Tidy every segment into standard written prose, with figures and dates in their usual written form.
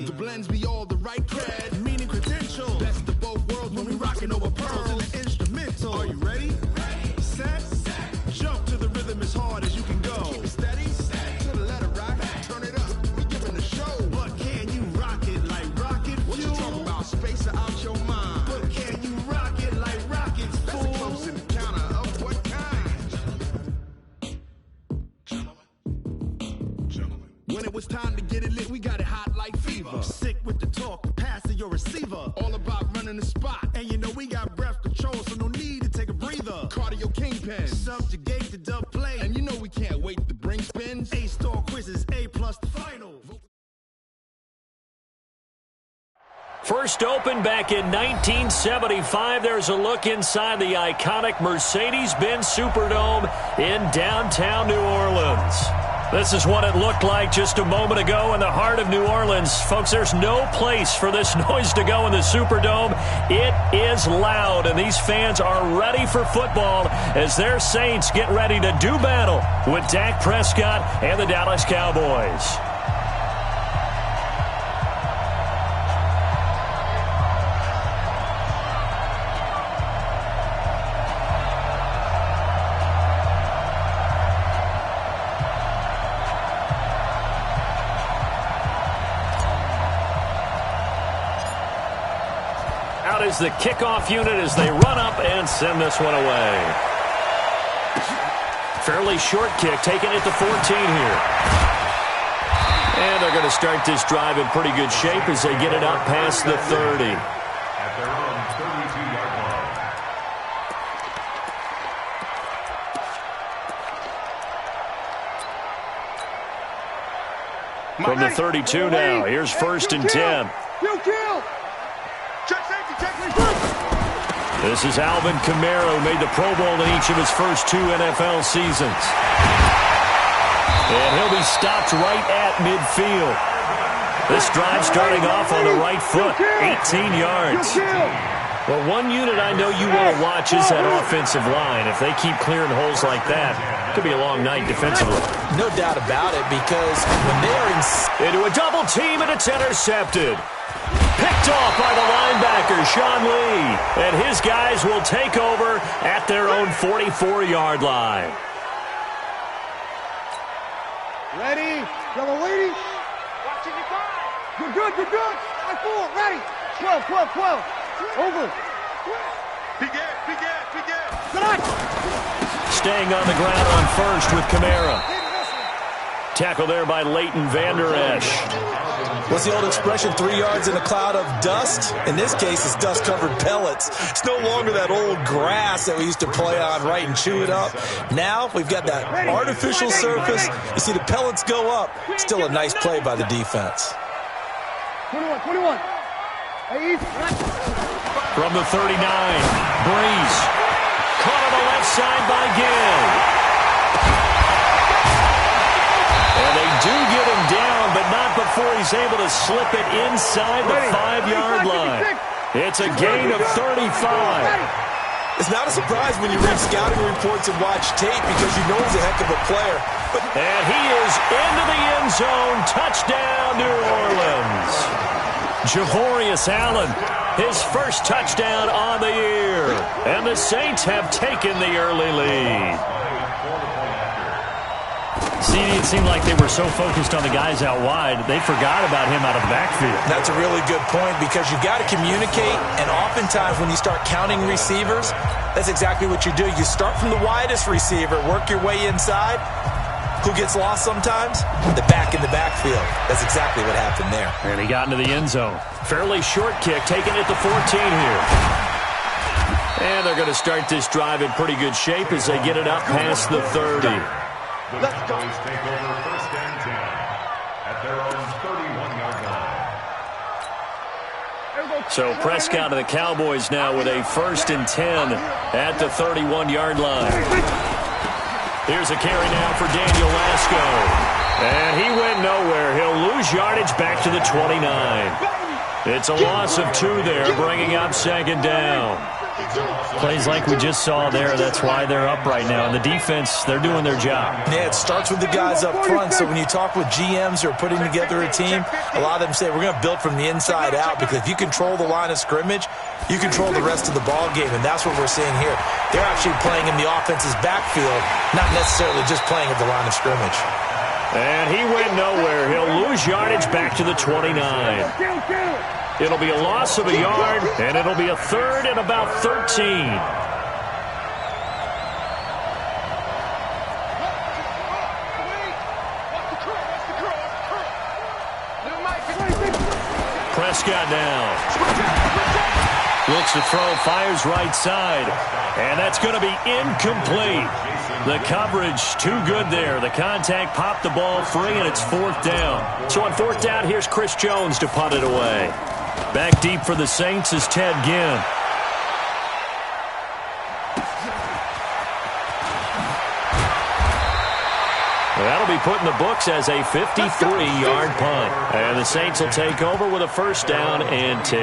The blends be all the right cred, meaning credential. Best of both worlds when we rockin' over pearls in the instrumental. Are you ready? Set. Jump to the rhythm as hard as you can go. Keep it steady. To the letter rock. Turn it up. We giving the show. But can you rock it like rocket fuel? What you talking about? Space out your mind. But can you rock it like rockets, fool? That's a close encounter of what kind? Gentlemen. When it was time to get it lit, we got it hot like fever. Sick with the talk, passing your receiver. All about running the spot. And you know we got breath control, so no need to take a breather. Cardio kingpin, subjugate the dub play. And you know we can't wait to bring spins. A-star quizzes, A+ the final. First opened back in 1975. There's a look inside the iconic Mercedes-Benz Superdome in downtown New Orleans. This is what it looked like just a moment ago in the heart of New Orleans. Folks, there's no place for this noise to go in the Superdome. It is loud, and these fans are ready for football as their Saints get ready to do battle with Dak Prescott and the Dallas Cowboys. Is the kickoff unit as they run up and send this one away. Fairly short kick, taking it to 14 here. And they're going to start this drive in pretty good shape as they get it up past the 30. At their own 32-yard line. From the 32 now, here's 1st and 10. Kill. This is Alvin Kamara, who made the Pro Bowl in each of his first 2 NFL seasons. And he'll be stopped right at midfield. This drive starting off on the right foot, 18 yards. Well, one unit I know you want to watch is that offensive line. If they keep clearing holes like that, it could be a long night defensively. No doubt about it, because when they are into a double team and it's intercepted. Picked off by the linebacker, Sean Lee. And his guys will take over at their own 44-yard line. Ready? Yellow lady. Watching your five. You're good. 5-4. Ready. 12. Over. Begin. Staying on the ground on 1st with Kamara. Tackle there by Leighton Vander Esch. What's the old expression, 3 yards in a cloud of dust? In this case, it's dust-covered pellets. It's no longer that old grass that we used to play on, right, and chew it up. Now we've got that artificial surface. You see the pellets go up. Still a nice play by the defense. 21. Hey, from the 39, Breeze. Caught on the left side by Gill. And they do get him down, but not before he's able to slip it inside the 5-yard line. It's a gain of 35. It's not a surprise when you read scouting reports and watch tape because you know he's a heck of a player. And he is into the end zone. Touchdown, New Orleans. Javorius Allen, his first touchdown on the year. And the Saints have taken the early lead. See, it seemed like they were so focused on the guys out wide, they forgot about him out of the backfield. That's a really good point because you've got to communicate, and oftentimes when you start counting receivers, that's exactly what you do. You start from the widest receiver, work your way inside. Who gets lost sometimes? The back in the backfield. That's exactly what happened there. And he got into the end zone. Fairly short kick, taking it to 14 here. And they're going to start this drive in pretty good shape as they get it up past the 30. The Cowboys take over 1st and 10 at their own 31-yard line. So Prescott of the Cowboys now with a 1st and 10 at the 31-yard line. Here's a carry now for Daniel Lasco. And he went nowhere. He'll lose yardage back to the 29. It's a loss of 2 there, bringing up 2nd down. Plays like we just saw there, that's why they're up right now. And the defense, they're doing their job. Yeah, it starts with the guys up front. So when you talk with GMs who are putting together a team, a lot of them say we're going to build from the inside out, because if you control the line of scrimmage, you control the rest of the ball game, and that's what we're seeing here. They're actually playing in the offense's backfield, not necessarily just playing at the line of scrimmage. And he went nowhere. He'll lose yardage back to the 29. It'll be a loss of a yard, and it'll be a third and about 13. Prescott now. Looks to throw, fires right side. And that's going to be incomplete. The coverage too good there. The contact popped the ball free, and it's fourth down. So on fourth down, here's Chris Jones to punt it away. Back deep for the Saints is Ted Ginn. That'll be put in the books as a 53-yard punt. And the Saints will take over with a first down and 10.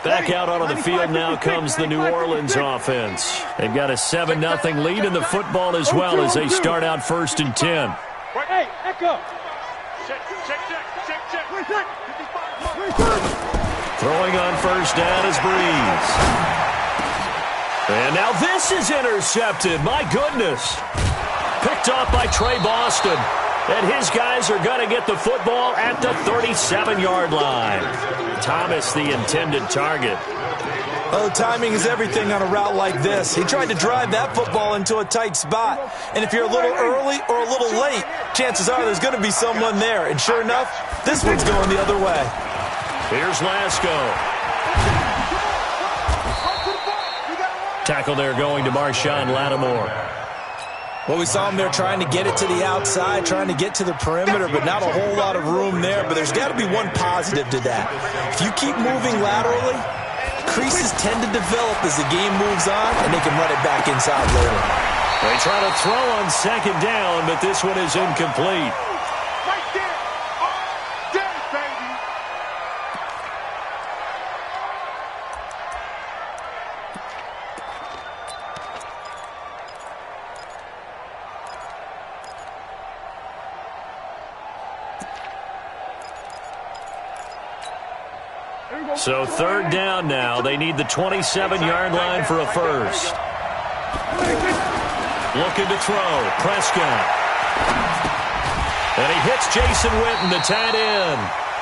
Back out onto the field now comes the New Orleans offense. They've got a 7-0 lead in the football as well as they start out first and 10. Hey, echo. Throwing on first down is Breeze. And now this is intercepted. My goodness. Picked off by Trey Boston. And his guys are going to get the football at the 37-yard line. Thomas, the intended target. Oh, timing is everything on a route like this. He tried to drive that football into a tight spot. And if you're a little early or a little late, chances are there's going to be someone there. And sure enough, this one's going the other way. Here's Lasco. Tackle there going to Marshawn Lattimore. Well, we saw him there trying to get it to the outside, trying to get to the perimeter, but not a whole lot of room there. But there's got to be one positive to that. If you keep moving laterally, creases tend to develop as the game moves on, and they can run it back inside later. They try to throw on second down, but this one is incomplete. Right there. Oh, there, baby. So third down now. They need the 27-yard line for a first. Looking to throw. Prescott. And he hits Jason Witten, the tight end.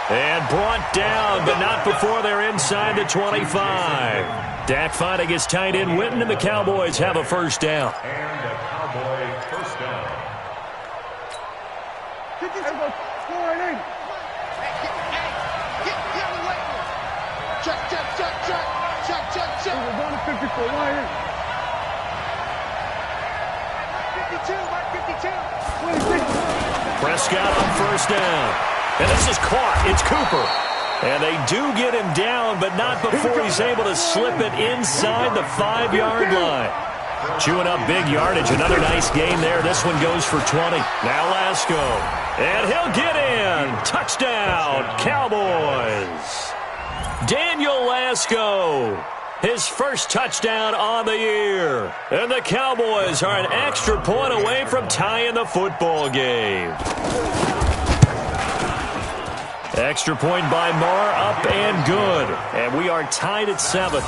And brought down, but not before they're inside the 25. Dak finding his tight end Witten, and the Cowboys have a first down. And a Cowboy first down. Check. We're going to 54. Right here. 52, Mark 52. Prescott on first down. And this is caught. It's Cooper. And they do get him down, but not before he's able to slip it inside the 5-yard line. Chewing up big yardage. Another nice game there. This one goes for 20. Now Lasco. And he'll get in. Touchdown, Cowboys. Daniel Lasco. His first touchdown on the year. And the Cowboys are an extra point away from tying the football game. Extra point by Marr, up and good. And we are tied at 7.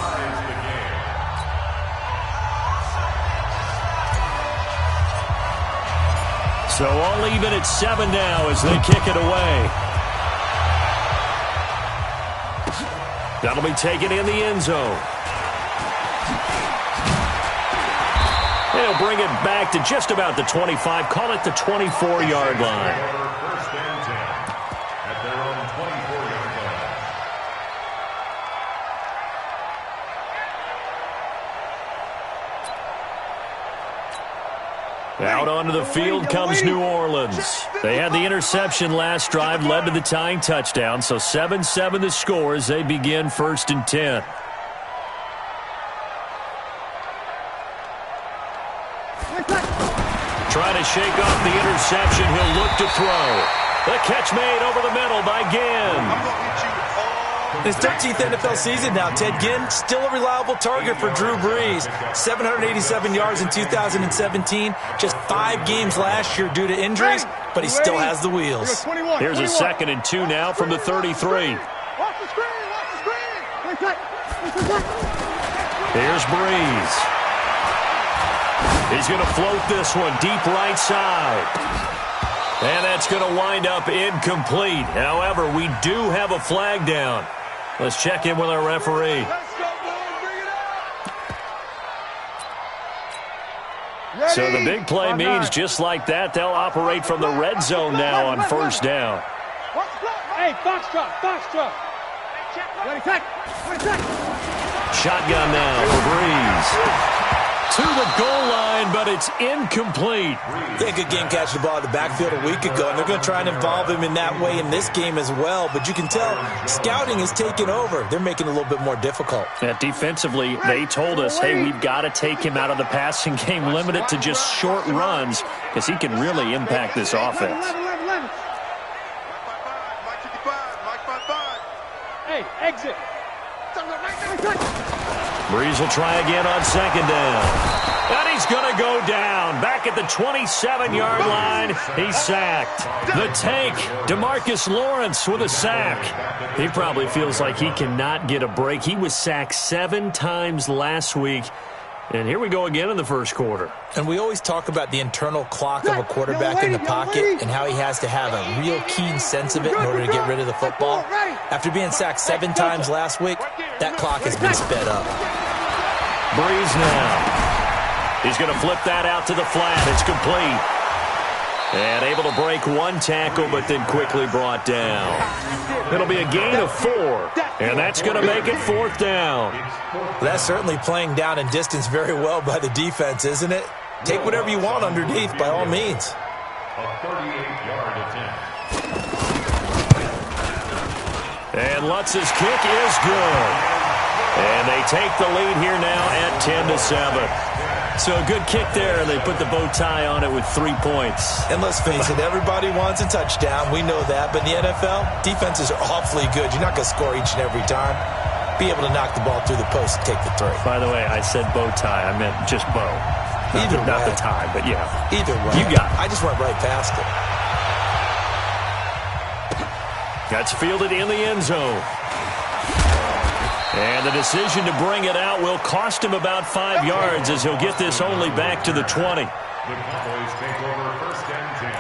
So all even at 7 now as they kick it away. That'll be taken in the end zone. They'll bring it back to just about the 25. Call it the 24-yard line. First and 10 at their own 24-yard line. Out onto the field comes New Orleans. They had the interception last drive, led to the tying touchdown. So 7-7 the score as they begin first and 10. Trying to shake off the interception. He'll look to throw. The catch made over the middle by Ginn. His 13th NFL season now, Ted Ginn, still a reliable target for Drew Brees. 787 yards in 2017, just 5 games last year due to injuries, but he still has the wheels. Here's a 2nd and 2 now from the 33. Here's Brees. He's going to float this one deep right side. And that's going to wind up incomplete. However, we do have a flag down. Let's check in with our referee. So the big play means just like that, they'll operate from the red zone now on 1st down. Hey, foxtrot. Shotgun now for Brees. To the goal line, but it's incomplete. Yeah, good game catching the ball in the backfield a week ago, and they're going to try and involve him in that way in this game as well. But you can tell scouting is taking over. They're making it a little bit more difficult. Yeah, defensively, they told us, hey, we've got to take him out of the passing game, limit it to just short runs, because he can really impact this offense. Hey, exit. Brees will try again on 2nd down. And he's going to go down. Back at the 27-yard line, he's sacked. The tank, DeMarcus Lawrence with a sack. He probably feels like he cannot get a break. He was sacked 7 times last week. And here we go again in the 1st quarter. And we always talk about the internal clock of a quarterback in the pocket and how he has to have a real keen sense of it in order to get rid of the football. After being sacked 7 times last week, that clock has been sped up. Brees now. He's going to flip that out to the flat. It's complete. And able to break 1 tackle, but then quickly brought down. It'll be a gain of 4, and that's going to make it 4th down. That's certainly playing down and distance very well by the defense, isn't it? Take whatever you want underneath, by all means. A 38-yard attempt. And Lutz's kick is good. And they take the lead here now at 10-7. So a good kick there, and they put the bow tie on it with 3 points. And let's face it, everybody wants a touchdown. We know that. But in the NFL, defenses are awfully good. You're not going to score each and every time. Be able to knock the ball through the post and take the 3. By the way, I said bow tie. I meant just bow. Not the tie, but yeah. Either way. You got it. I just went right past it. That's fielded in the end zone. And the decision to bring it out will cost him about 5 yards as he'll get this only back to the 20. The Cowboys take over 1st and 10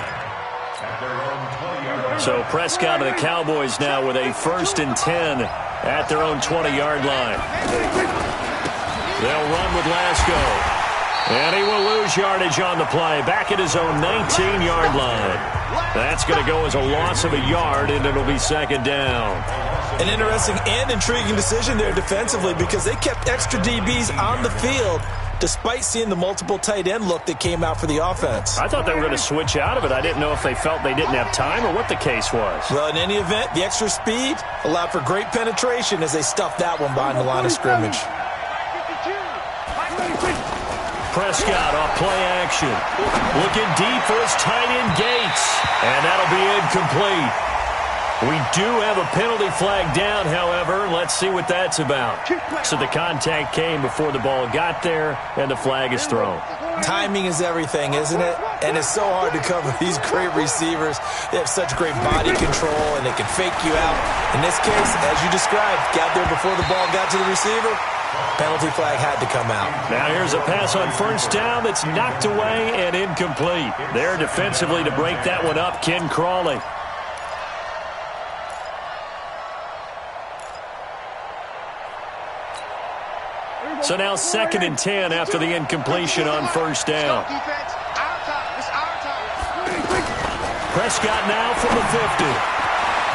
at their own 20-yard line. So Prescott and the Cowboys now with a 1st and 10 at their own 20-yard line. They'll run with Lasco. And he will lose yardage on the play. Back at his own 19-yard line. That's going to go as a loss of a yard, and it'll be 2nd down. An interesting and intriguing decision there defensively because they kept extra DBs on the field despite seeing the multiple tight end look that came out for the offense. I thought they were going to switch out of it. I didn't know if they felt they didn't have time or what the case was. Well, in any event, the extra speed allowed for great penetration as they stuffed that one behind the line of scrimmage. Prescott off play action. Looking deep for his tight end Gates. And that'll be incomplete. We do have a penalty flag down, however. Let's see what that's about. So the contact came before the ball got there, and the flag is thrown. Timing is everything, isn't it? And it's so hard to cover these great receivers. They have such great body control, and they can fake you out. In this case, as you described, got there before the ball got to the receiver. Penalty flag had to come out. Now here's a pass on 1st down that's knocked away and incomplete. There defensively to break that one up, Ken Crawley. So now 2nd and 10 after the incompletion on 1st down. Prescott now from the 50.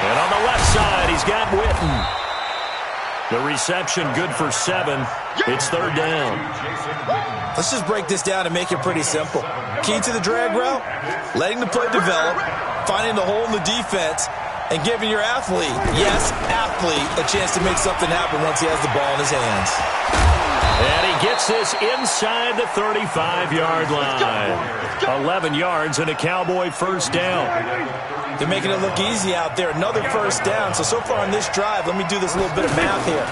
And on the left side, he's got Witten. The reception good for 7. It's 3rd down. Let's just break this down and make it pretty simple. Key to the drag route, letting the play develop, finding the hole in the defense, and giving your athlete, yes, athlete, a chance to make something happen once he has the ball in his hands. And he gets this inside the 35-yard line. 11 yards and a Cowboy first down. They're making it look easy out there. Another first down. So far on this drive, let me do this little bit of math here.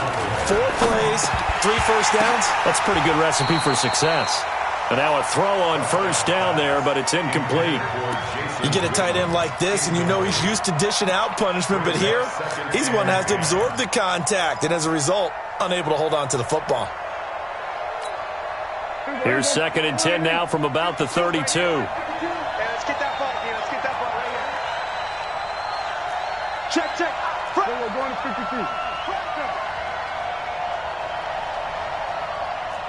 4 plays, 3 first downs. That's a pretty good recipe for success. And now a throw on first down there, but it's incomplete. You get a tight end like this, and you know he's used to dishing out punishment, but here, he's the one that has to absorb the contact, and as a result, unable to hold on to the football. Here's 2nd and 10 now from about the 32. Hey, let's get that ball here. Let's get that ball right here. Check. We're going to 50 feet.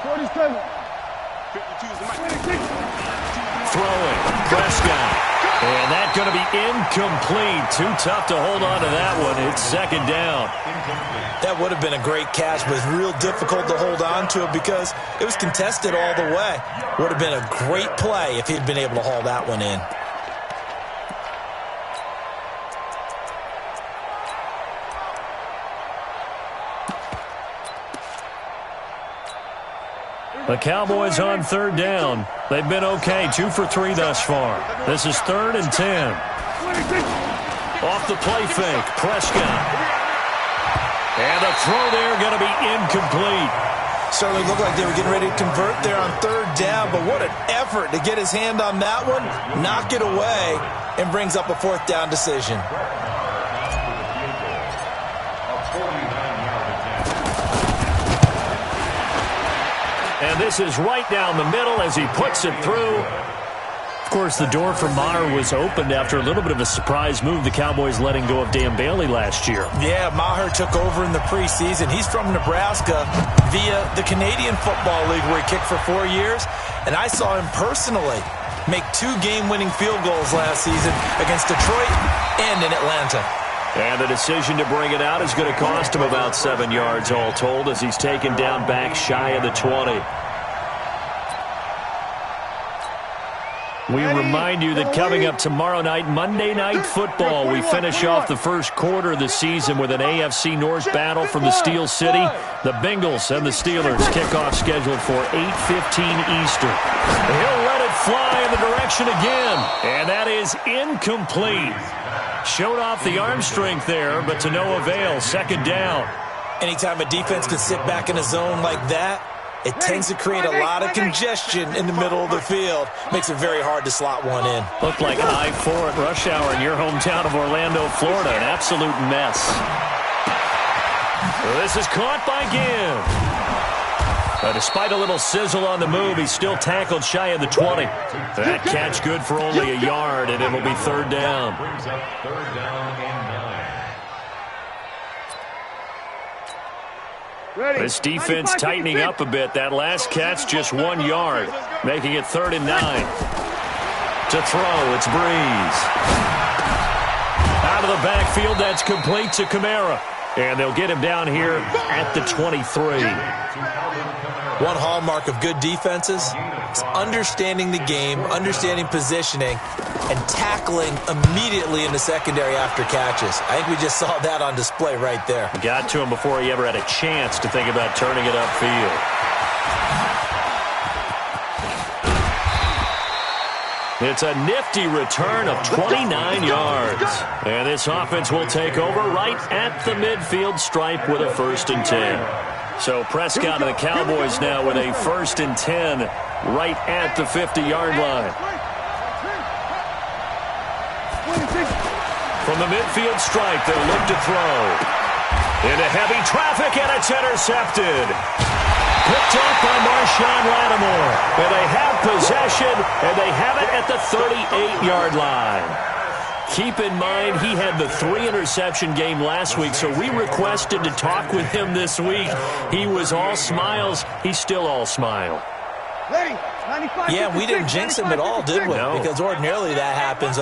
47. 52 is the mic. Throwing. Prescott. And that's going to be incomplete. Too tough to hold on to that one. It's 2nd down. That would have been a great catch, but it's real difficult to hold on to it because it was contested all the way. Would have been a great play if he'd been able to haul that one in. The Cowboys on 3rd down. They've been okay, 2 for 3 thus far. This is 3rd and 10. Off the play fake, Prescott. And a throw there going to be incomplete. Certainly looked like they were getting ready to convert there on 3rd down, but what an effort to get his hand on that one, knock it away, and brings up a 4th down decision. And this is right down the middle as he puts it through. Of course, the door for Maher was opened after a little bit of a surprise move. The Cowboys letting go of Dan Bailey last year. Yeah, Maher took over in the preseason. He's from Nebraska via the Canadian Football League where he kicked for 4 years. And I saw him personally make 2 game-winning field goals last season against Detroit and in Atlanta. And the decision to bring it out is going to cost him about 7 yards all told as he's taken down back shy of the 20. We remind you that coming up tomorrow night, Monday Night Football, we finish off the first quarter of the season with an AFC North battle from the Steel City. The Bengals and the Steelers kickoff scheduled for 8:15 Eastern. He'll let it fly in the direction again, and that is incomplete. Showed off the arm strength there, but to no avail. 2nd down. Anytime a defense can sit back in a zone like that, it tends to create a lot of congestion in the middle of the field. Makes it very hard to slot one in. Looked like I-4 at rush hour in your hometown of Orlando, Florida. An absolute mess. This is caught by Gibb. Despite a little sizzle on the move, he's still tackled shy of the 20. That catch good for only a yard, and it'll be 3rd down. Brings up 3rd down and 9. This defense tightening up a bit. That last catch just 1 yard, making it 3rd and 9. To throw, it's Breeze. Out of the backfield, that's complete to Kamara. And they'll get him down here at the 23. One hallmark of good defenses is understanding the game, understanding positioning, and tackling immediately in the secondary after catches. I think we just saw that on display right there. Got to him before he ever had a chance to think about turning it upfield. It's a nifty return of 29 yards. And this offense will take over right at the midfield stripe with a 1st and 10. So Prescott and the Cowboys now with a 1st and 10 right at the 50-yard line. From the midfield stripe, they'll look to throw. Into heavy traffic, and it's intercepted. Picked off by Marshawn Lattimore. And they have possession, and they have it at the 38-yard line. Keep in mind, he had the 3-interception game last week, so we requested to talk with him this week. He was all smiles. He's still all smile. Yeah, we didn't jinx him at all, did we? No. Because ordinarily that happens,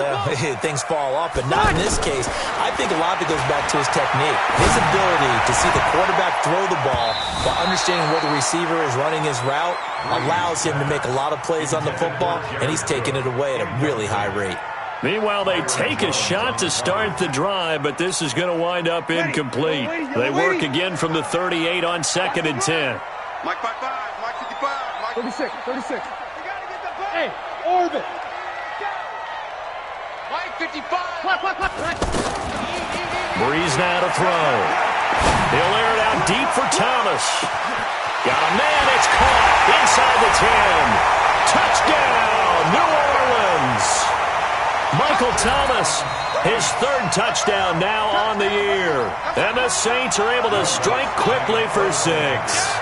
things fall off, but not in this case. I think a lot of it goes back to his technique. His ability to see the quarterback throw the ball while understanding where the receiver is running his route allows him to make a lot of plays on the football, and he's taking it away at a really high rate. Meanwhile, they take a shot to start the drive, but this is going to wind up incomplete. They work again from the 38 on 2nd and 10. Mike 5-5. 36. Hey, orbit. Mike, 55. Breeze now to throw. He'll air it out deep for Thomas. Got a man, it's caught inside the 10. Touchdown, New Orleans. Michael Thomas, his third touchdown now on the year. And the Saints are able to strike quickly for 6.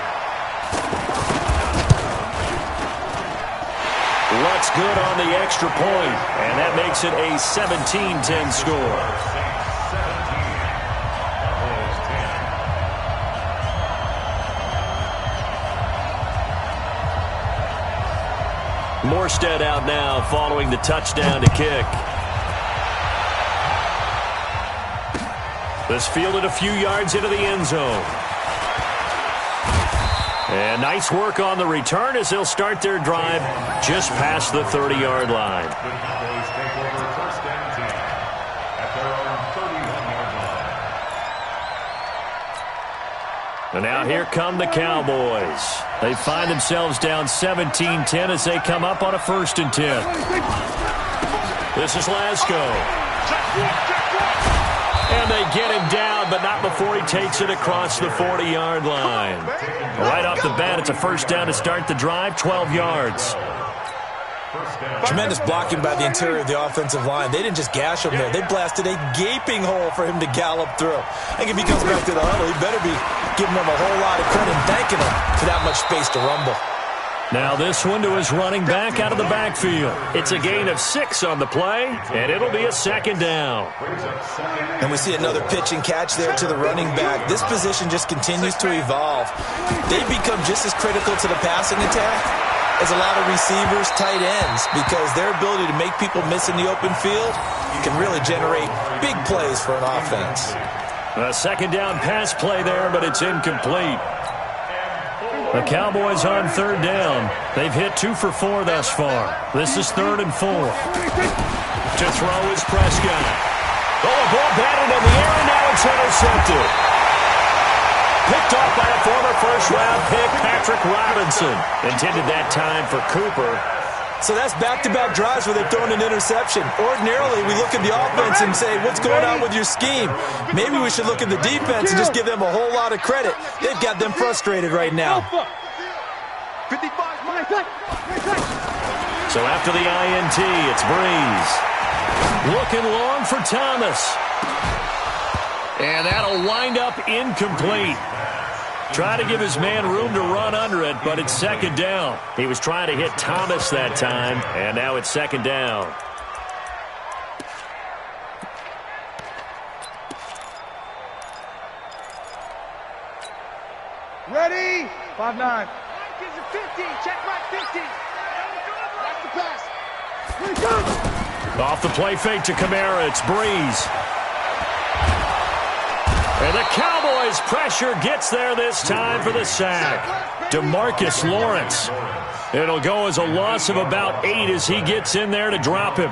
What's good on the extra point, and that makes it a 17-10 score. Morstead out now following the touchdown to kick. This fielded a few yards into the end zone. And nice work on the return as they'll start their drive just past the 30-yard line. The Cowboys take over first and 10 at their own 31-yard line. And now here come the Cowboys. They find themselves down 17-10 as they come up on a 1st and 10. This is Lasco. And they get him down, but not before he takes it across the 40-yard line. Right off the bat, it's a first down to start the drive, 12 yards. Tremendous blocking by the interior of the offensive line. They didn't just gash him there. They blasted a gaping hole for him to gallop through. I think if he comes back to the huddle, he better be giving them a whole lot of credit and thanking them for that much space to rumble. Now this one to his running back out of the backfield. It's a gain of 6 on the play, and it'll be a 2nd down. And we see another pitch and catch there to the running back. This position just continues to evolve. They become just as critical to the passing attack as a lot of receivers, tight ends, because their ability to make people miss in the open field can really generate big plays for an offense. A 2nd down pass play there, but it's incomplete. The Cowboys on 3rd down. They've hit 2 for 4 thus far. This is 3rd and 4. To throw is Prescott. Oh, a ball batted in the air, and now it's intercepted. Picked off by a former first-round pick, Patrick Robinson. Intended that time for Cooper. So that's back-to-back drives where they've thrown an interception. Ordinarily, we look at the offense and say, what's going on with your scheme? Maybe we should look at the defense and just give them a whole lot of credit. They've got them frustrated right now. So after the INT, it's Breeze. Looking long for Thomas. And that'll wind up incomplete. Trying to give his man room to run under it, but it's 2nd down. He was trying to hit Thomas that time, and now it's 2nd down. Ready? 5-9. Mike is a 50. Check Mike 50. Watch the pass. Off the play fake to Kamara, it's Breeze. And the Cowboys' pressure gets there this time for the sack. DeMarcus Lawrence. It'll go as a loss of about 8 as he gets in there to drop him.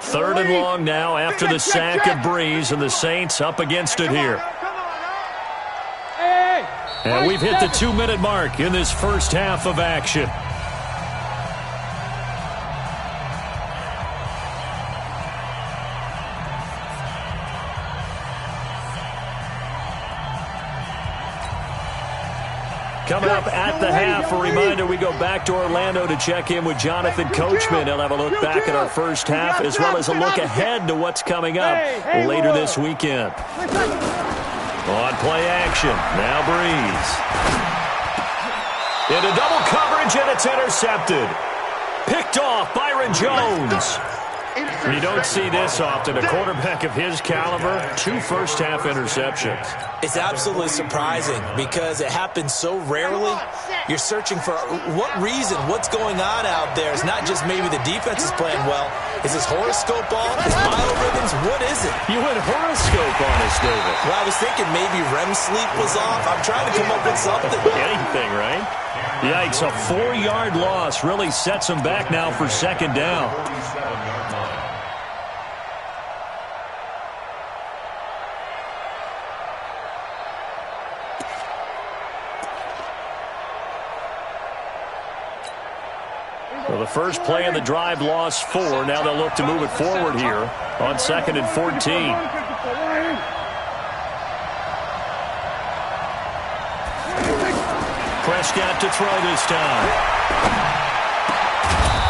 3rd and long now after the sack of Breeze, and the Saints up against it here. And we've hit the 2-minute mark in this first half of action. Coming up at the half, a reminder, we go back to Orlando to check in with Jonathan Coachman. He'll have a look back at our first half as well as a look ahead to what's coming up later this weekend. On play action, now Breeze. Into double coverage, and it's intercepted. Picked off, Byron Jones. You don't see this often. A quarterback of his caliber, 2 first-half interceptions. It's absolutely surprising because it happens so rarely. You're searching for what reason, what's going on out there. It's not just maybe the defense is playing well. Is his horoscope on? His biorhythms? What is it? You went horoscope on us, David. Well, I was thinking maybe REM sleep was off. I'm trying to come up with something. Anything, right? Yikes, a 4-yard loss really sets him back now for 2nd down. First play of the drive lost 4. Now they'll look to move it forward here on 2nd and 14. Prescott to throw this time.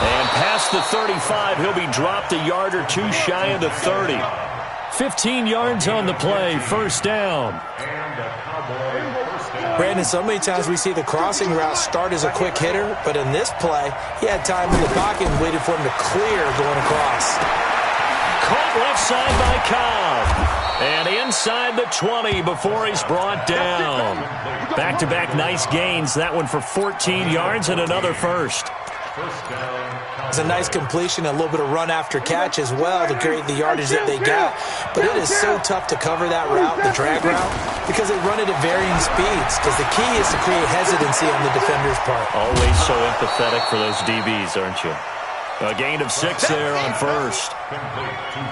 And past the 35, he'll be dropped a yard or two shy of the 30. 15 yards on the play, first down. Brandon, so many times we see the crossing route start as a quick hitter, but in this play, he had time in the pocket and waited for him to clear going across. Caught left side by Cobb. And inside the 20 before he's brought down. Back-to-back nice gains. That one for 14 yards and another first. It's a nice completion, a little bit of run after catch as well to create the yardage that they got. But it is so tough to cover that route, the drag route, because they run it at varying speeds. Because the key is to create hesitancy on the defender's part. Always so empathetic for those DBs, aren't you? A gain of 6 there on first.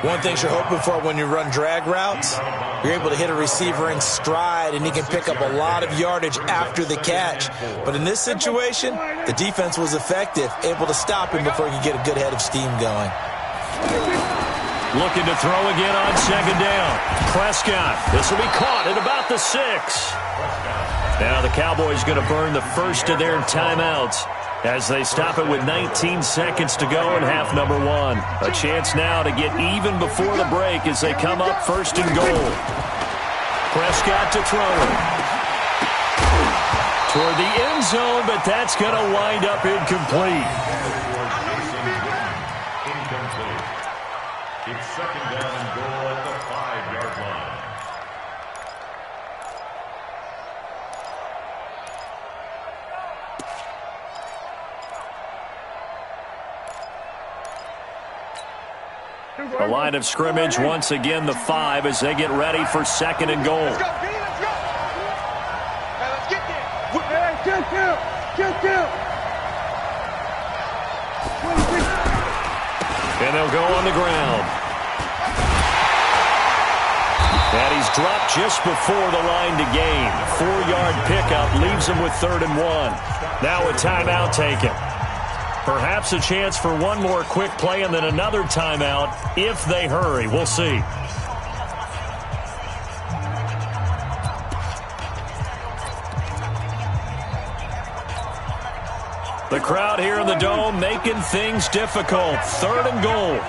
One thing you're hoping for when you run drag routes, you're able to hit a receiver in stride, and he can pick up a lot of yardage after the catch. But in this situation, the defense was effective, able to stop him before he could get a good head of steam going. Looking to throw again on 2nd down. Prescott. This will be caught at about the 6. Now the Cowboys going to burn the first of their timeouts as they stop it with 19 seconds to go in half number 1. A chance now to get even before the break as they come up 1st and goal. Prescott to throw it. Toward the end zone, but that's going to wind up incomplete. Incomplete. It's 2nd down and goal at the 5-yard line. The line of scrimmage, once again, the 5 as they get ready for 2nd and goal. Let's go, Vinny, let's go. Hey, let's get there. Hey, kill. And they'll go on the ground. And he's dropped just before the line to gain. 4-yard pickup leaves him with 3rd and 1. Now a timeout taken. Perhaps a chance for one more quick play and then another timeout if they hurry. We'll see. The crowd here in the Dome making things difficult. 3rd and goal.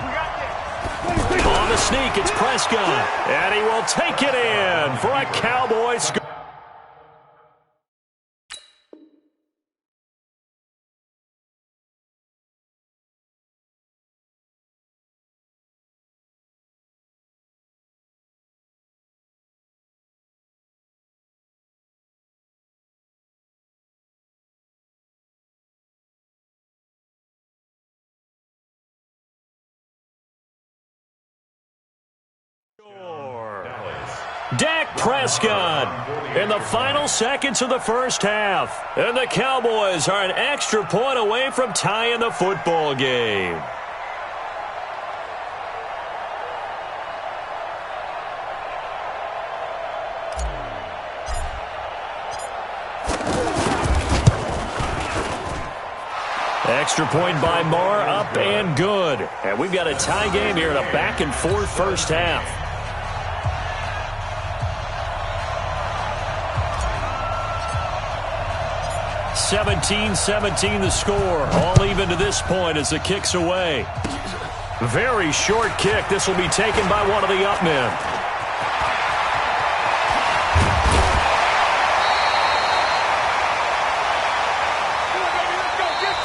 On the sneak, it's Prescott. And he will take it in for a Cowboy score. Dak Prescott in the final seconds of the first half. And the Cowboys are an extra point away from tying the football game. Extra point by Marr, up and good. And we've got a tie game here in a back-and-forth first half. 17-17 the score. All even to this point as the kick's away. Very short kick. This will be taken by one of the up men.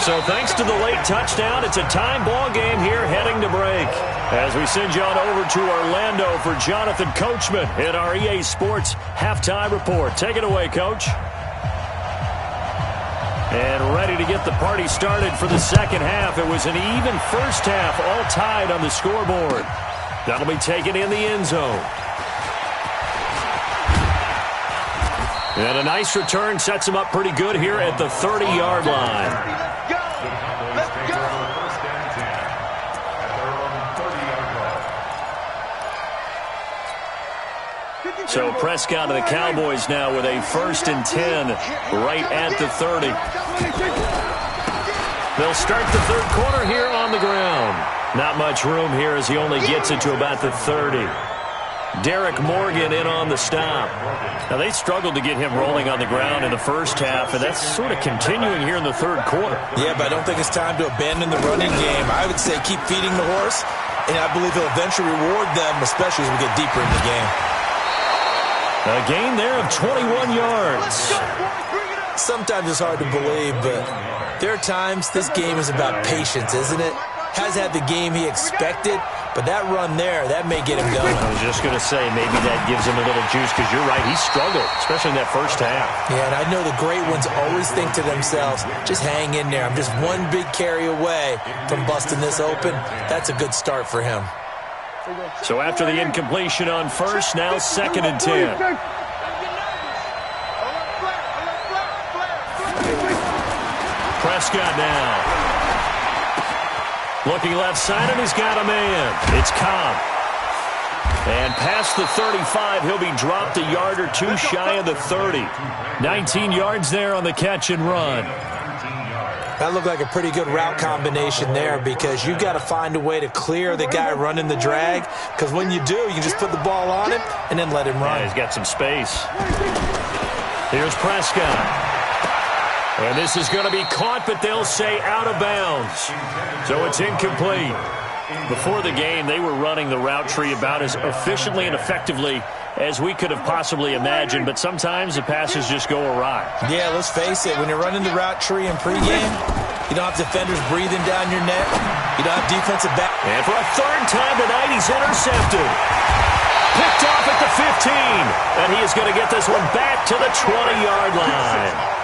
So thanks to the late touchdown, it's a time ball game here heading to break. As we send you on over to Orlando for Jonathan Coachman in our EA Sports Halftime Report. Take it away, Coach. And ready to get the party started for the second half. It was an even first half, all tied on the scoreboard. That'll be taken in the end zone. And a nice return sets him up pretty good here at the 30-yard line. So Prescott and the Cowboys now with a 1st and 10 right at the 30. They'll start the third quarter here on the ground. Not much room here as he only gets it to about the 30. Derek Morgan in on the stop. Now, they struggled to get him rolling on the ground in the first half, and that's sort of continuing here in the third quarter. Yeah, but I don't think it's time to abandon the running game. I would say keep feeding the horse, and I believe he'll eventually reward them, especially as we get deeper in the game. A gain there of 21 yards. Sometimes it's hard to believe, but there are times this game is about patience, isn't it? Has had the game he expected, but that run there, that may get him going. I was just going to say, maybe that gives him a little juice, because you're right, he struggled, especially in that first half. Yeah, and I know the great ones always think to themselves, just hang in there. I'm just one big carry away from busting this open. That's a good start for him. So after the incompletion on first, now 2nd and 10. Prescott now. Looking left side, and he's got a man. It's Cobb. And past the 35, he'll be dropped a yard or two shy of the 30. 19 yards there on the catch and run. That looked like a pretty good route combination there, because you've got to find a way to clear the guy running the drag, because when you do, you can just put the ball on him and then let him run. Yeah, he's got some space. Here's Prescott. And this is going to be caught, but they'll say out of bounds. So it's incomplete. Before the game, they were running the route tree about as efficiently and effectively as we could have possibly imagined, but sometimes the passes just go awry. Yeah, let's face it. When you're running the route tree in pregame, you don't have defenders breathing down your neck. You don't have defensive back. And for a third time tonight, he's intercepted. Picked off at the 15. And he is going to get this one back to the 20-yard line.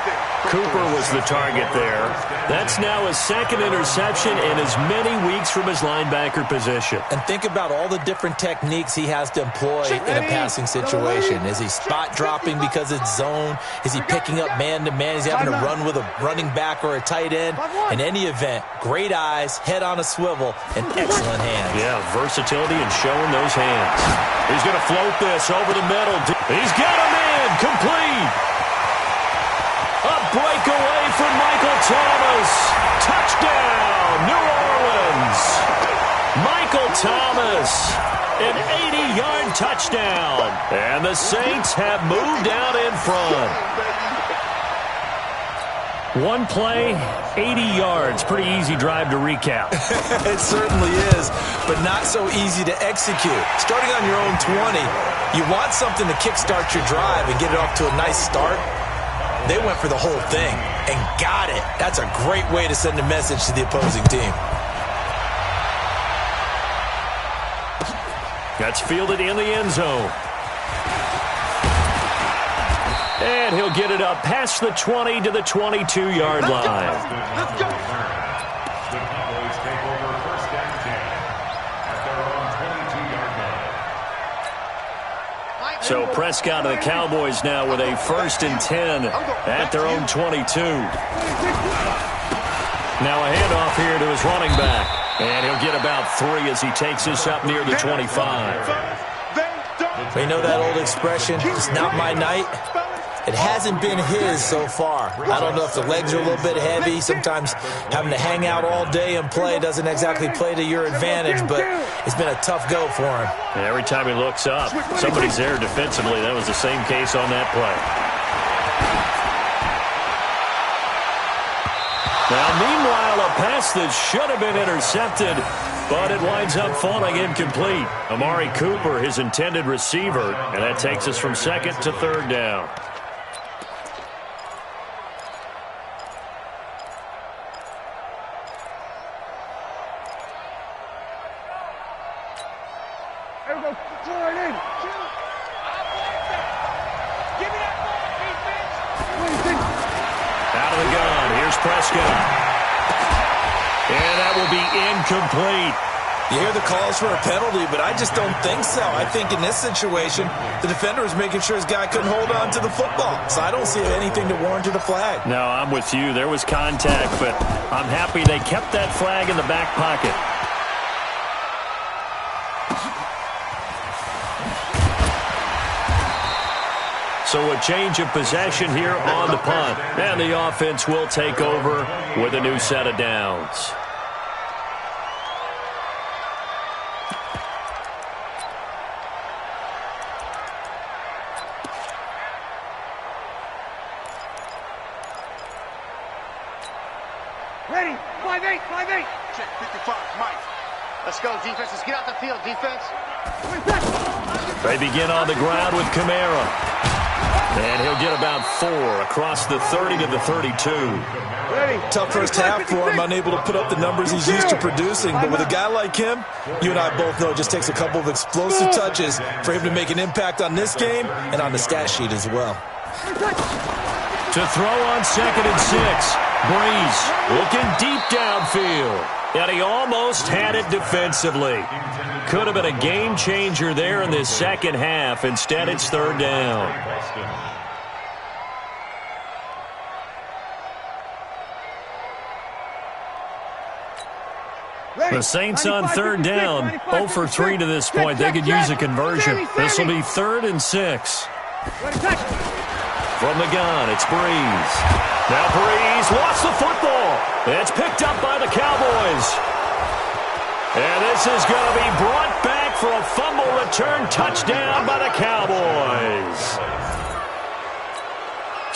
Cooper was the target there. That's now his 2nd interception in as many weeks from his linebacker position. And think about all the different techniques he has to employ in a passing situation. Is he spot dropping because it's zone? Is he picking up man-to-man? Is he having to run with a running back or a tight end? In any event, great eyes, head on a swivel, and excellent hands. Yeah, versatility and showing those hands. He's going to float this over the middle. He's got a man, complete. A breakaway from Michael Thomas. Touchdown, New Orleans. Michael Thomas, an 80-yard touchdown. And the Saints have moved out in front. One play, 80 yards. Pretty easy drive to recap. It certainly is, but not so easy to execute. Starting on your own 20, you want something to kickstart your drive and get it off to a nice start. They went for the whole thing and got it. That's a great way to send a message to the opposing team. That's fielded in the end zone. And he'll get it up past the 20 to the 22-yard line. Let's go. The Cowboys take over 1st and 10 at their own 22-yard line. So Prescott and the Cowboys now with a 1st and 10 at their own 22. Now a handoff here to his running back. And he'll get about 3 as he takes this up near the 25. You know that old expression, it's not my night? It hasn't been his so far. I don't know if the legs are a little bit heavy. Sometimes having to hang out all day and play doesn't exactly play to your advantage, but it's been a tough go for him. And every time he looks up, somebody's there defensively. That was the same case on that play. Now, meanwhile, a pass that should have been intercepted, but it winds up falling incomplete. Amari Cooper, his intended receiver, and that takes us from 2nd to 3rd down. Prescott. And that will be incomplete. You hear the calls for a penalty, but I just don't think so. I think in this situation, the defender was making sure his guy couldn't hold on to the football. So I don't see anything to warrant a flag. No, I'm with you. There was contact, but I'm happy they kept that flag in the back pocket. So a change of possession here on the punt. And the offense will take over with a new set of downs. Ready, 5-8, 5-8. Check, 55, Mike. Let's go, defense. Let's get out the field, defense. They begin on the ground with Kamara. And he'll get about 4 across the 30 to the 32. Ready. Tough first half for him, unable to put up the numbers he's used to producing. But with a guy like him, you and I both know it just takes a couple of explosive touches for him to make an impact on this game and on the stat sheet as well. To throw on 2nd and 6. Breeze looking deep downfield. And he almost had it defensively. Could have been a game changer there in this second half. Instead, it's 3rd down. The Saints on 3rd down, 0 for 3 to this point. They could use a conversion. This will be 3rd and 6. From the gun, it's Breeze. Now Breeze lost the football. It's picked up by the Cowboys. And this is going to be brought back for a fumble return touchdown by the Cowboys.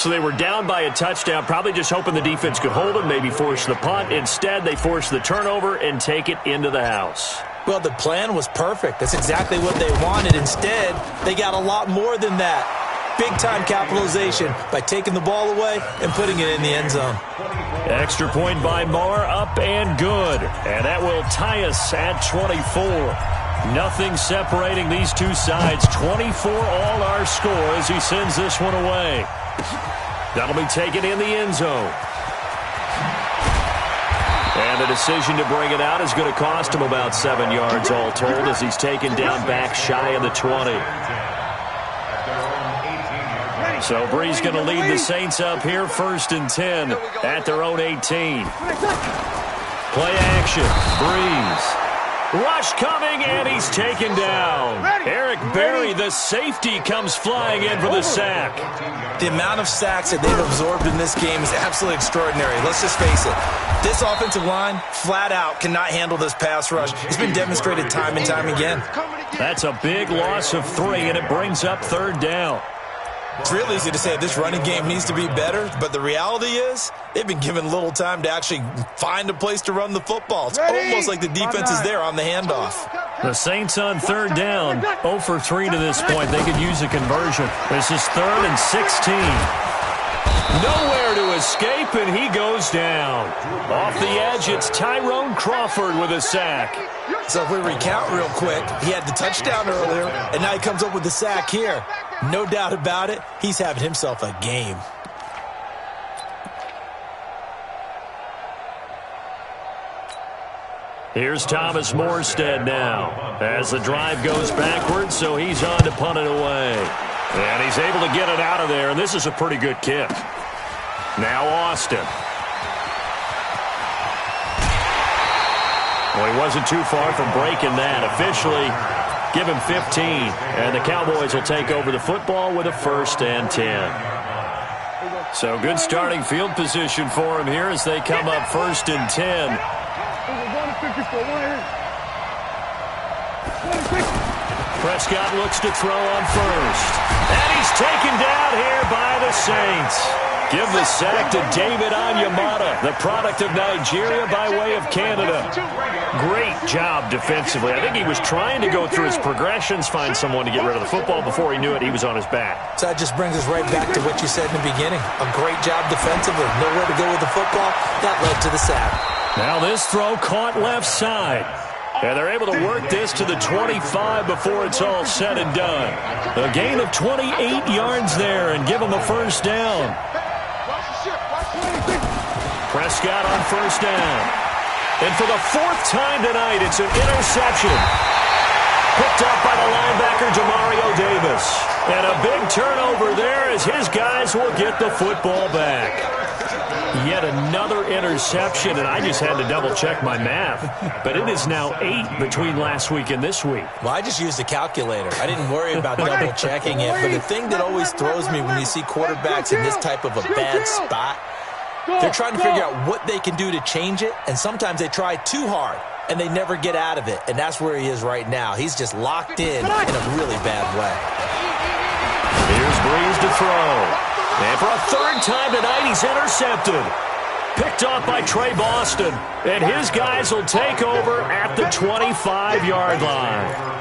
So they were down by a touchdown, probably just hoping the defense could hold them, maybe force the punt. Instead, they force the turnover and take it into the house. Well, the plan was perfect. That's exactly what they wanted. Instead, they got a lot more than that. Big-time capitalization by taking the ball away and putting it in the end zone. Extra point by Marr, up and good. And that will tie us at 24. Nothing separating these two sides. 24 all our score as he sends this one away. That'll be taken in the end zone. And the decision to bring it out is going to cost him about 7 yards all told as he's taken down back shy of the 20. So Breeze going to lead the Saints up here, 1st and 10 at their own 18. Play action, Breeze. Rush coming, and he's taken down. Eric Berry, the safety, comes flying in for the sack. The amount of sacks that they've absorbed in this game is absolutely extraordinary. Let's just face it. This offensive line, flat out, cannot handle this pass rush. It's been demonstrated time and time again. That's a big loss of 3, and it brings up 3rd down. It's real easy to say this running game needs to be better, but the reality is they've been given little time to actually find a place to run the football. It's almost like the defense is there on the handoff. The Saints on 3rd down, 0 for 3 to this point. They could use a conversion. This is 3rd and 16. Nowhere to escape, and he goes down. Off the edge, it's Tyrone Crawford with a sack. So if we recount real quick, he had the touchdown earlier, and now he comes up with the sack here. No doubt about it, he's having himself a game. Here's Thomas Morstead now as the drive goes backwards, so he's on to punt it away. And he's able to get it out of there, and this is a pretty good kick. Now Austin. Well, he wasn't too far from breaking that. Officially, give him 15, and the Cowboys will take over the football with a 1st and 10. So good starting field position for him here as they come up 1st and 10. Prescott looks to throw on 1st. And he's taken down here by the Saints. Give the sack to David Onyemata, the product of Nigeria by way of Canada. Great job defensively. I think he was trying to go through his progressions, find someone to get rid of the football. Before he knew it, he was on his back. So that just brings us right back to what you said in the beginning. A great job defensively. Nowhere to go with the football. That led to the sack. Now this throw caught left side. And they're able to work this to the 25 before it's all said and done. A gain of 28 yards there and give them a 1st down. Prescott on 1st down. And for the 4th time tonight, it's an interception. Picked up by the linebacker, Demario Davis. And a big turnover there as his guys will get the football back. Yet another interception, and I just had to double-check my math. But it is now 8 between last week and this week. Well, I just used a calculator. I didn't worry about double-checking it. But the thing that always throws me when you see quarterbacks in this type of a bad spot, they're trying to figure out what they can do to change it, and sometimes they try too hard, and they never get out of it. And that's where he is right now. He's just locked in a really bad way. Here's Breeze to throw. And for a third time tonight, he's intercepted. Picked off by Trey Boston. And his guys will take over at the 25-yard line.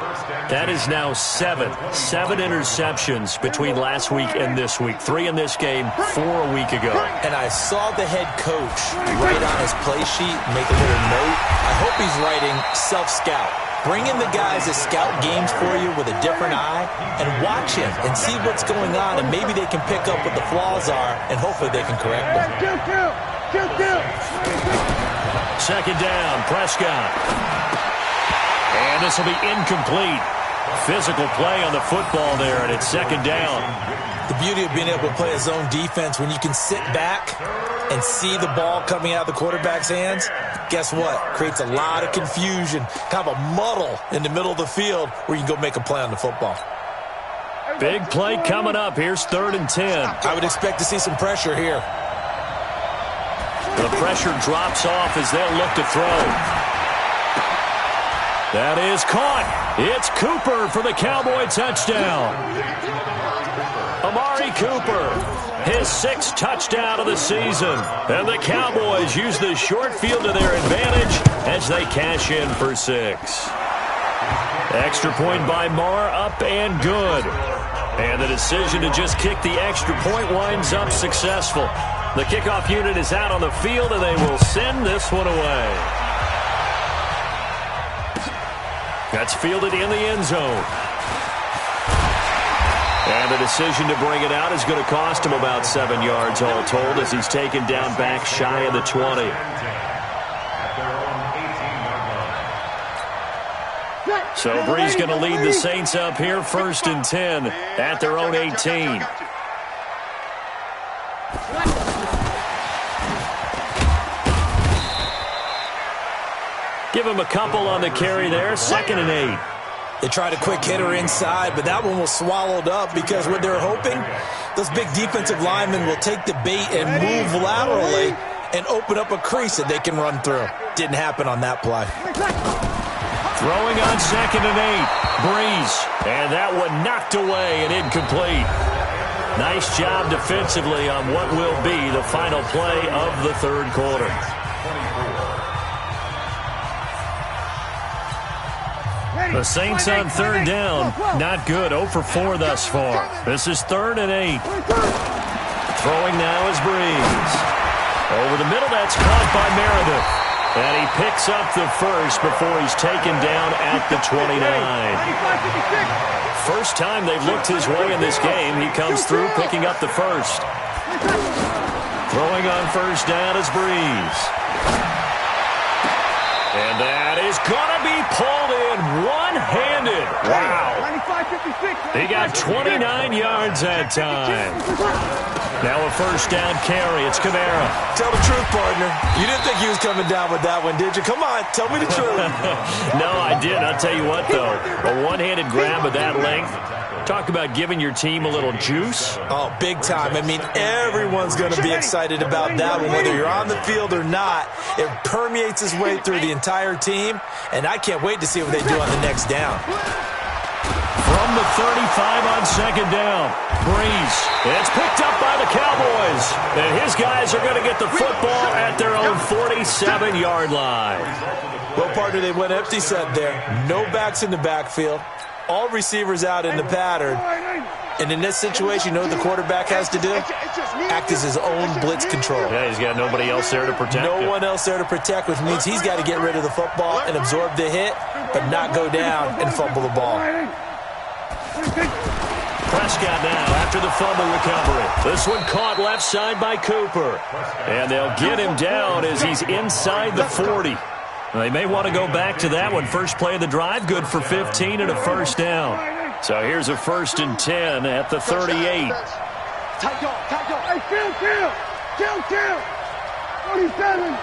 That is now 7 interceptions between last week and this week. 3 in this game, 4 a week ago. And I saw the head coach write on his play sheet, make a little note. I hope he's writing self-scout. Bring in the guys that scout games for you with a different eye and watch him and see what's going on, and maybe they can pick up what the flaws are, and hopefully they can correct them. Second down, Prescott. And this will be incomplete. Physical play on the football there, and it's second down. The beauty of being able to play a zone defense, when you can sit back and see the ball coming out of the quarterback's hands, guess what? Creates a lot of confusion, kind of a muddle in the middle of the field where you can go make a play on the football. Big play coming up. Here's 3rd and 10. I would expect to see some pressure here. The pressure drops off as they'll look to throw. That is caught. It's Cooper for the Cowboy touchdown. Amari Cooper, his 6th touchdown of the season. And the Cowboys use the short field to their advantage as they cash in for 6. Extra point by Marr, up and good. And the decision to just kick the extra point winds up successful. The kickoff unit is out on the field, and they will send this one away. That's fielded in the end zone. And the decision to bring it out is going to cost him about 7 yards all told as he's taken down back shy of the 20. So Bree's going to lead the Saints up here 1st and 10 at their own 18. Give him a couple on the carry there, 2nd and 8. They tried a quick hitter inside, but that one was swallowed up because what they're hoping, those big defensive linemen will take the bait and move laterally and open up a crease that they can run through. Didn't happen on that play. Throwing on 2nd and 8. Breeze. And that one knocked away and incomplete. Nice job defensively on what will be the final play of the 3rd quarter. The Saints on 3rd down. Not good. 0 for 4 thus far. This is 3rd and 8. Throwing now is Breeze. Over the middle, that's caught by Meredith. And he picks up the first before he's taken down at the 29. First time they've looked his way in this game. He comes through picking up the first. Throwing on 1st down is Breeze. And that is going to be pulled in one-handed. Wow. He got 29 yards that time. Now a 1st down carry. It's Kamara. Tell the truth, partner. You didn't think he was coming down with that one, did you? Come on, tell me the truth. No, I didn't. I'll tell you what, though. A one-handed grab of that length. Talk about giving your team a little juice. Oh, big time. I mean, everyone's going to be excited about that one, whether you're on the field or not. It permeates its way through the entire team, and I can't wait to see what they do on the next down. From the 35 on 2nd down, Breeze. It's picked up by the Cowboys. And his guys are going to get the football at their own 47-yard line. Well, partner, they went empty set there. No backs in the backfield. All receivers out in the pattern. And in this situation, you know what the quarterback has to do? Act as his own blitz control. Yeah, he's got nobody else there to protect him. No one else there to protect, which means he's got to get rid of the football and absorb the hit, but not go down and fumble the ball. Prescott now after the fumble recovery. This one caught left side by Cooper. And they'll get him down as he's inside the 40. They may want to go back to that one. First play of the drive, good for 15 and a 1st down. So here's a 1st and 10 at the 38. Kill. 47.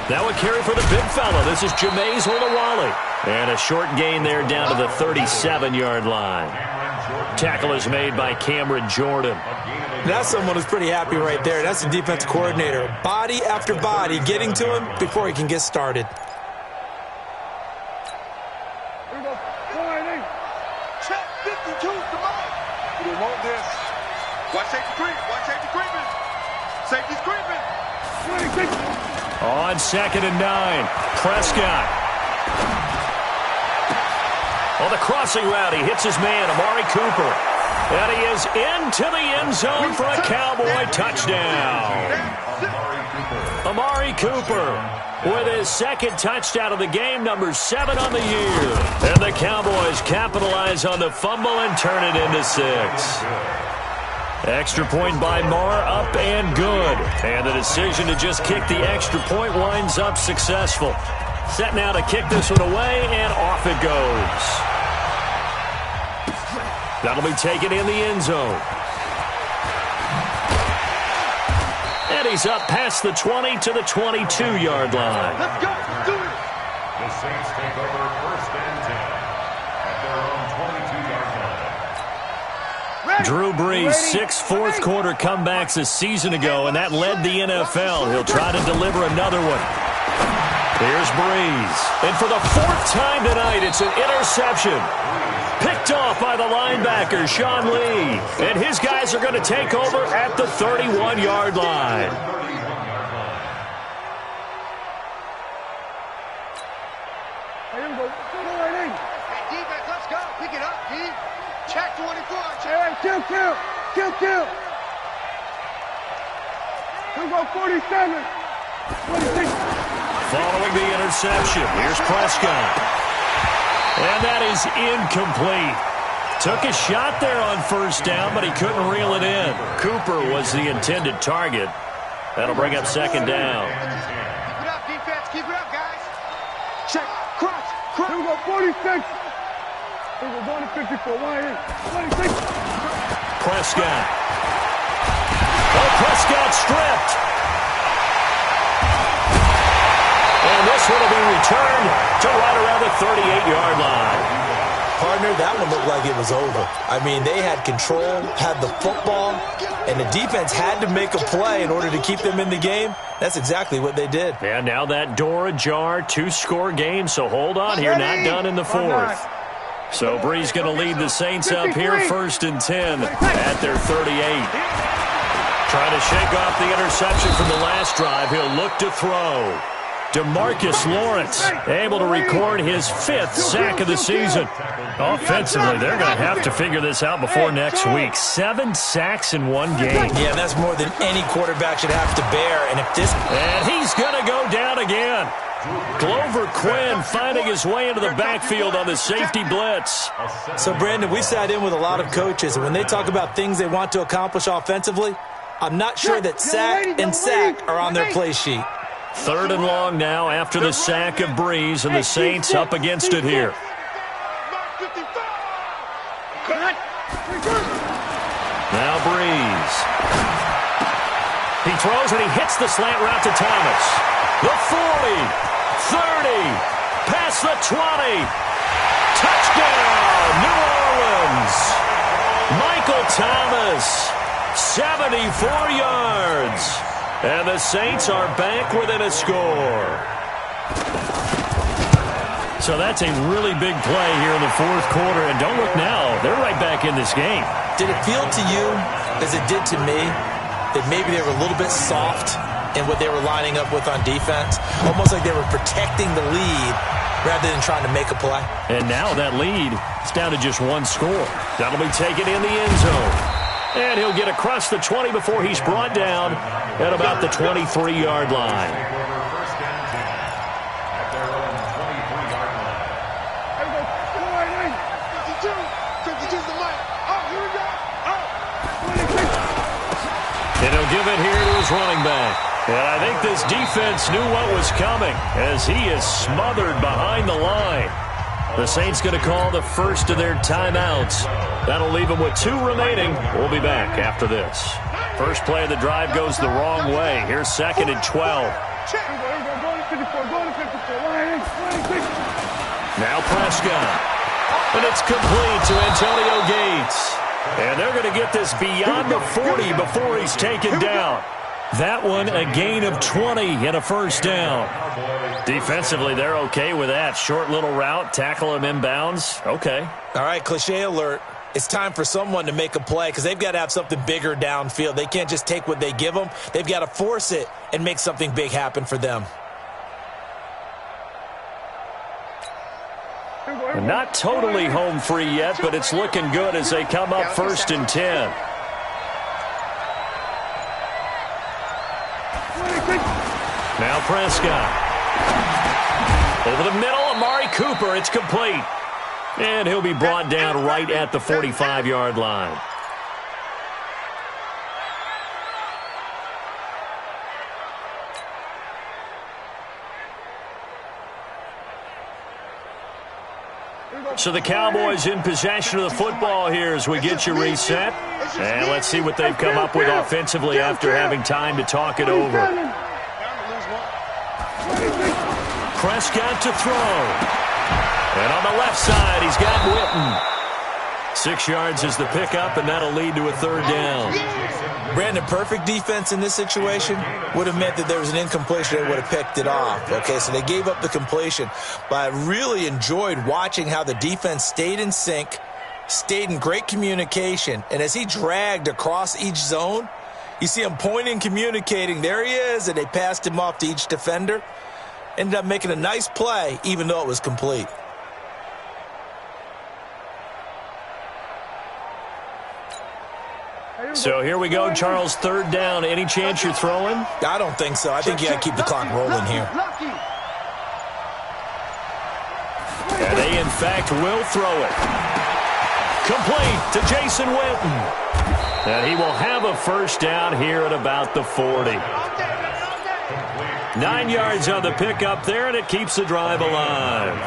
Now a carry for the big fella. This is Jameis Olawale. And a short gain there down to the 37-yard line. Tackle is made by Cameron Jordan. That's someone who's pretty happy right there. That's the defensive coordinator. Body after body getting to him before he can get started. Here we go. Check 52. Come on. We don't want this. Watch safety creeping. Safety's creeping. 26. On 2nd and 9. Prescott. On the crossing route, he hits his man, Amari Cooper. And he is into the end zone for a Cowboy touchdown. Amari Cooper with his second touchdown of the game, number 7 on the year. And the Cowboys capitalize on the fumble and turn it into 6. Extra point by Marr, up and good. And the decision to just kick the extra point winds up successful. Set now to kick this one away, and off it goes. That'll be taken in the end zone. And he's up past the 20 to the 22-yard line. Let's go. Do it. The Saints take over 1st and 10 at their own 22-yard line. Drew Brees, 6 fourth-quarter comebacks a season ago, and that led the NFL. He'll try to deliver another one. Here's Brees. And for the 4th time tonight, it's an interception. Picked off by the linebacker, Sean Lee. And his guys are going to take over at the 31-yard line. Here we go. Go right in. Hey, defense, let's go. Pick it up, D. Check 24. Check. Kill. Here we go, 47. 26. Following the interception, here's Prescott. And that is incomplete. Took a shot there on 1st down, but he couldn't reel it in. Cooper was the intended target. That'll bring up 2nd down. Keep it up, defense. Keep it up, guys. Check. Cross. Here we go, 46. Here we go, going to 54. 26. Prescott. Oh, Prescott stripped. And this one will be returned to right around the 38-yard line. Partner, that one looked like it was over. I mean, they had control, had the football, and the defense had to make a play in order to keep them in the game. That's exactly what they did. And now that door ajar, 2-score game, so hold on here, not done in the 4th. So Brees going to lead the Saints up here, 1st and 10 at their 38. Trying to shake off the interception from the last drive. He'll look to throw. DeMarcus Lawrence able to record his 5th sack of the season. Offensively, they're going to have to figure this out before next week. 7 sacks in one game. Yeah, that's more than any quarterback should have to bear. And he's going to go down again. Glover Quinn finding his way into the backfield on the safety blitz. So, Brandon, we sat in with a lot of coaches, and when they talk about things they want to accomplish offensively, I'm not sure that sack and sack are on their play sheet. 3rd and long now after the sack of Brees, and the Saints up against it here. Now Brees. He throws and he hits the slant route to Thomas. The 40, 30, past the 20. Touchdown, New Orleans. Michael Thomas, 74 yards. And the Saints are back within a score. So that's a really big play here in the 4th quarter. And don't look now, they're right back in this game. Did it feel to you, as it did to me, that maybe they were a little bit soft in what they were lining up with on defense? Almost like they were protecting the lead rather than trying to make a play. And now that lead is down to just 1 score. That'll be taken in the end zone. And he'll get across the 20 before he's brought down at about the 23-yard line. And he'll give it here to his running back. And I think this defense knew what was coming as he is smothered behind the line. The Saints going to call the first of their timeouts. That'll leave them with 2 remaining. We'll be back after this. First play of the drive goes the wrong way. Here's 2nd and 12. Now Prescott. And it's complete to Antonio Gates. And they're going to get this beyond the 40 before he's taken down. That one a gain of 20 and a first down. Defensively, they're okay with that. Short little route, tackle him inbounds. Okay. All right, cliche alert. It's time for someone to make a play because they've got to have something bigger downfield. They can't just take what they give them. They've got to force it and make something big happen for them. Not totally home free yet, but it's looking good as they come up 1st and 10. Now Prescott. Over the middle, Amari Cooper. It's complete. And he'll be brought down right at the 45-yard line. So the Cowboys in possession of the football here as we get you reset. And let's see what they've come up with offensively after having time to talk it over. Prescott to throw. And on the left side, he's got Witten. 6 yards is the pickup, and that'll lead to a 3rd down. Brandon, perfect defense in this situation would have meant that there was an incompletion. They would have picked it off. Okay, so they gave up the completion. But I really enjoyed watching how the defense stayed in sync, stayed in great communication. And as he dragged across each zone, you see him pointing, communicating. There he is, and they passed him off to each defender. Ended up making a nice play, even though it was complete. So here we go, Charles, 3rd down. Any chance you're throwing? I don't think so. I think you got to keep the clock rolling here. And they, in fact, will throw it. Complete to Jason Witten. And he will have a first down here at about the 40. 9 yards on the pickup there, and it keeps the drive alive.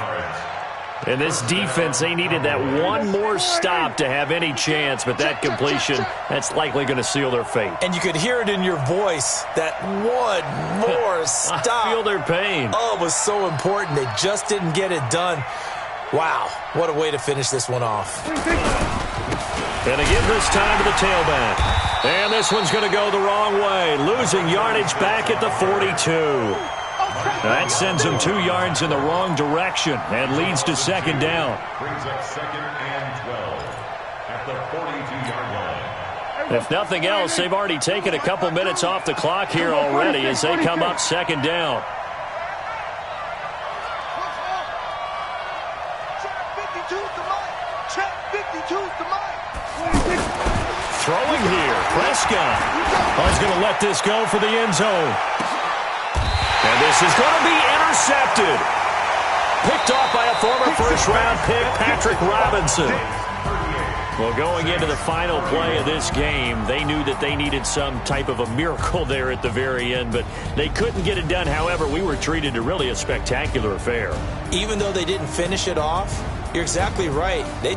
And this defense, they needed that one more stop to have any chance, but that completion, that's likely going to seal their fate. And you could hear it in your voice, that one more stop. I feel their pain. Oh, it was so important. They just didn't get it done. Wow, what a way to finish this one off. And again this time to the tailback. And this one's going to go the wrong way, losing yardage back at the 42. That sends him 2 yards in the wrong direction and leads to 2nd down. Brings up 2nd and 12 at the 42-yard line. If nothing else, they've already taken a couple minutes off the clock here already as they come up 2nd down. Throwing here, Prescott. He's going to let this go for the end zone. And this is going to be intercepted. Picked off by a former first-round pick, Patrick Robinson. Well, going into the final play of this game, they knew that they needed some type of a miracle there at the very end, but they couldn't get it done. However, we were treated to really a spectacular affair. Even though they didn't finish it off, you're exactly right. They